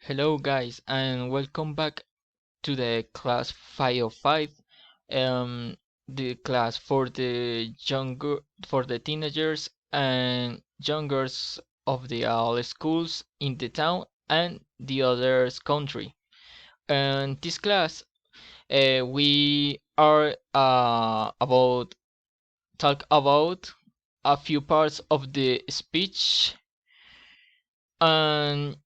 Hello guys and welcome back to the class 505, um the class for the teenagers and youngers of the all schools in the town and the others country. And this class we are about talk about a few parts of the speech, and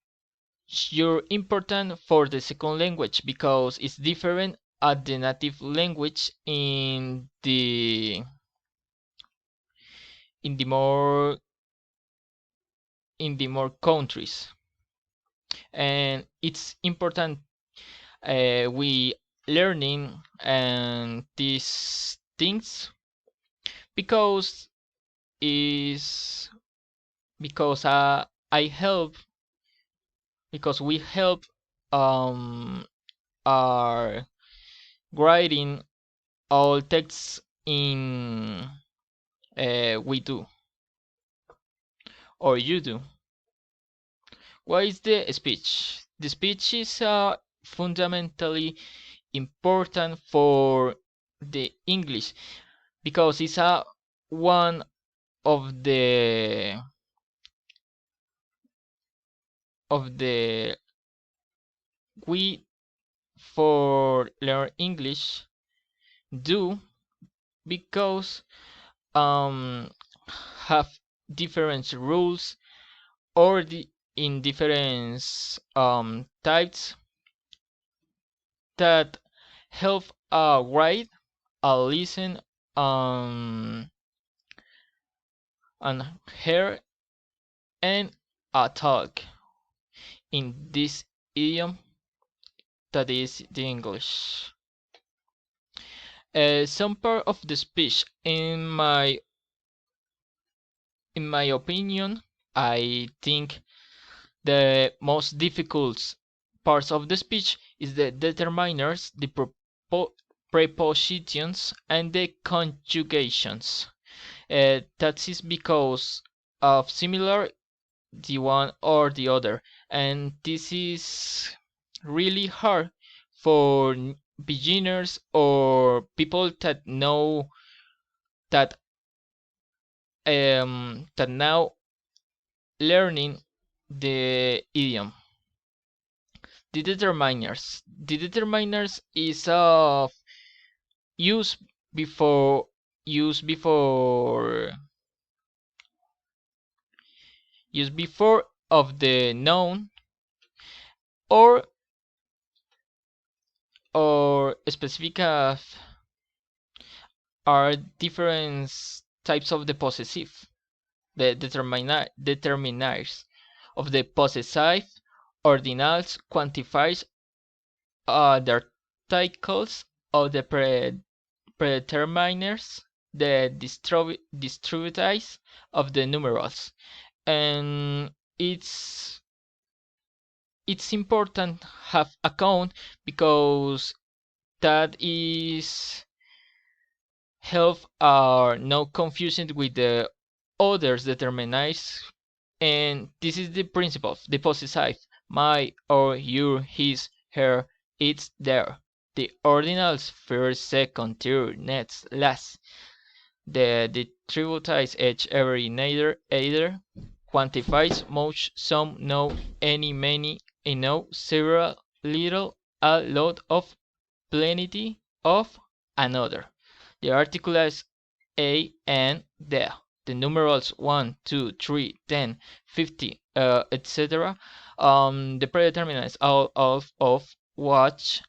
you're important for the second language because it's different at the native language in the more in the more countries. And it's important we learning and these things because is because I help because we help um our writing all texts in we do or you do. What is the speech? The speech is fundamentally important for the English because it's one of the we for learn English do because um have different rules or in different types that help write, listen, um, and hear and talk in this idiom that is the English. Some part of the speech, in my opinion, I think the most difficult parts of the speech is the determiners, the prepositions, and the conjugations. That is because of similar the one or the other, and this is really hard for beginners or people that know that that now learning the idiom. The determiners is of use before use before use before of the noun or specific are different types of the possessive, the determiners of the possessive, ordinals, quantifiers, the articles of the predeterminers, the distributives of the numerals. And it's important have account because that is help are no confusion with the others determinants. And this is the principle the possessive: my, or, your, his, her, it's, their. The ordinals first, second, third, next, last. The distributives each, every, neither, either. Quantifies much, some, no, any, many, enough, several, little, a lot of, plenty of, another. The articles a and the numerals 1, 2, 3, 10, 50, etc. The predeterminants of what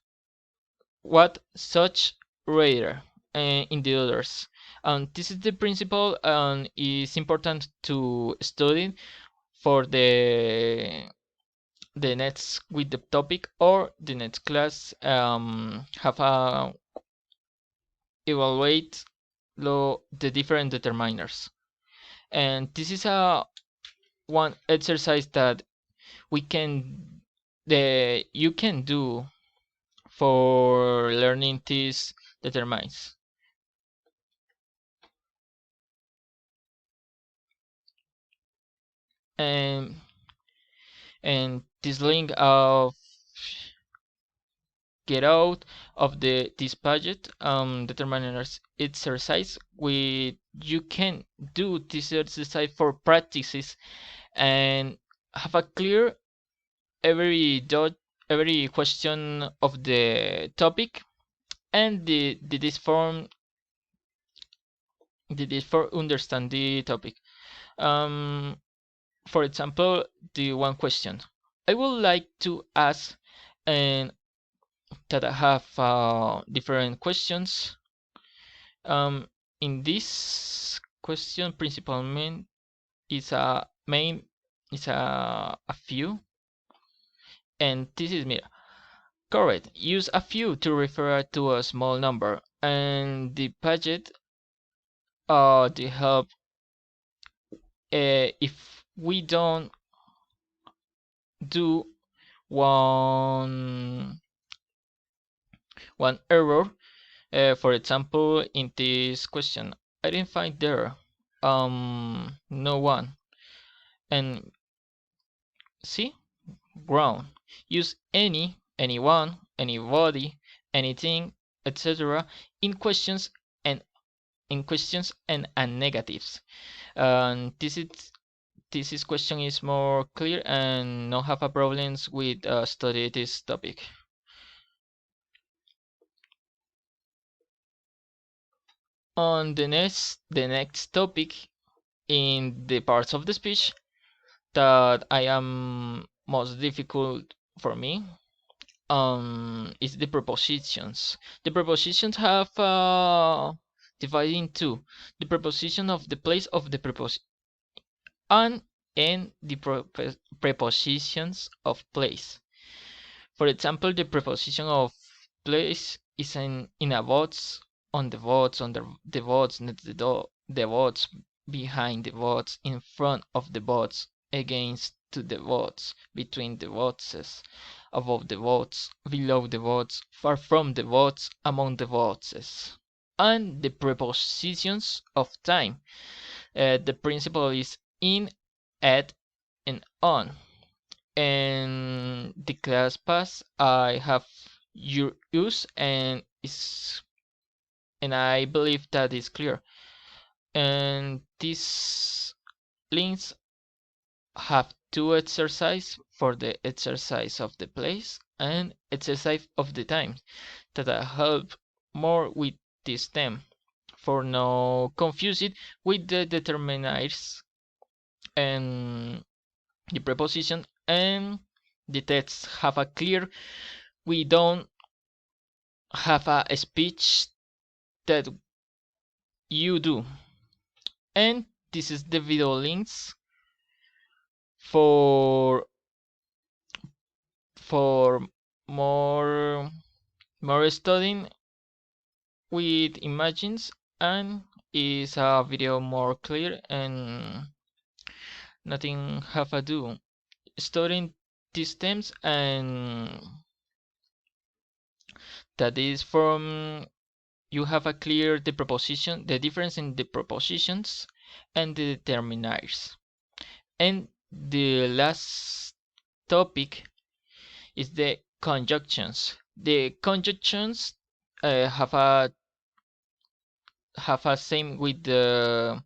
such rather in the others. This is the principle, and it's important to study for the next with the topic or the next class. Have a evaluate the different determiners. And this is a one exercise that we can the you can do for learning these determines. And and this link of get out of this budget determining exercise. You can do this exercise for practices and have a clear every question of the topic, and this form this for understand the topic. For example, the one question I would like to ask, and that I have different questions. In this question, principally is a main is a few, and this is me. Correct. Use a few to refer to a small number, and the budget the help if we don't do one error. For example, in this question, I didn't find there no one, and see ground. Use anyone, anybody, anything, etc. in questions and negatives. And this question is more clear and not have a problems with study this topic. On the next topic in the parts of the speech that I am most difficult for me is the prepositions. The prepositions have divided into the preposition of the place of the preposition and the prepositions of place. For example, the preposition of place is in a box, on the box, under the box, next the door, the box, behind the box, in front of the box, against to the box, between the boxes, above the box, below the box, far from the box, among the boxes. And the prepositions of time. The principle is in, at, and on. And the class pass I have your use and I believe that is clear. And these links have two exercise for the exercise of the place and exercise of the time that I help more with this theme for no confuse it with the determiners and the preposition, and the text have a clear. We don't have a speech that you do. And this is the video links for more studying with images, and is a video more clear and nothing have to do studying these themes, and that is from you have a clear the preposition, the difference in the prepositions and the determiners. And the last topic is the conjunctions. The conjunctions have a same with the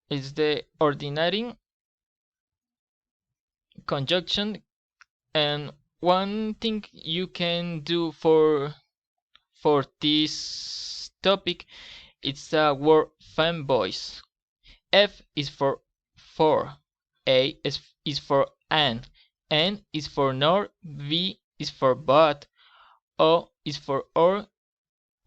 is the ordinary conjunction. And one thing you can do for this topic, it's a word fanboys. F is for A is for and N is for nor, V is for but, O is for or,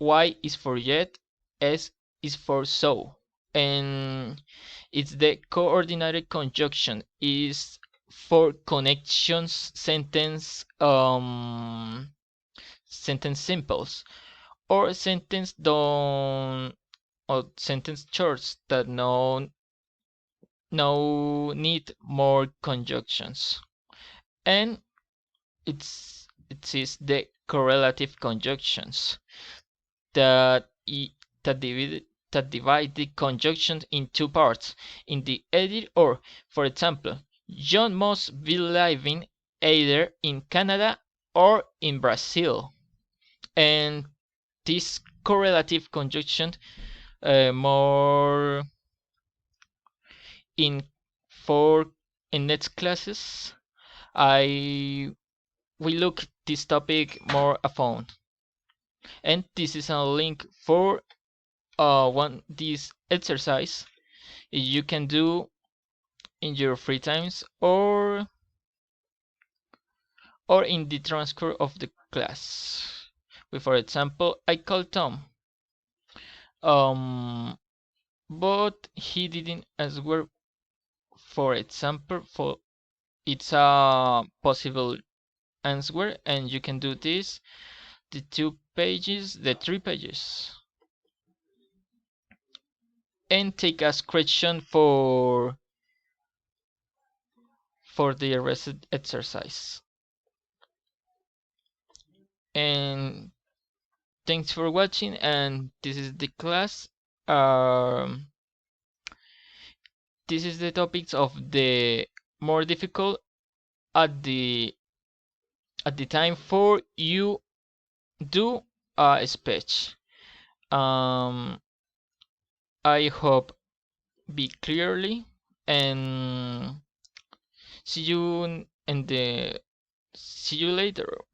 Y is for yet, S is for so. And it's the coordinated conjunction is for connections, sentence simples, or sentence don't, or sentence shorts that no need more conjunctions. And it is the correlative conjunctions that divide the conjunction in two parts in the edit, or for example John must be living either in Canada or in Brazil. And this correlative conjunction more in next classes I will look this topic more a phone. And this is a link for this exercise you can do in your free times or in the transfer of the class. For example, I call Tom, but he didn't answer. For example, it's a possible answer, and you can do this: the 2 pages, the 3 pages, and take a screenshot for the rest exercise. And thanks for watching, and this is the class. This is the topics of the more difficult at the time for you do a speech. I hope be clearly, and see you later.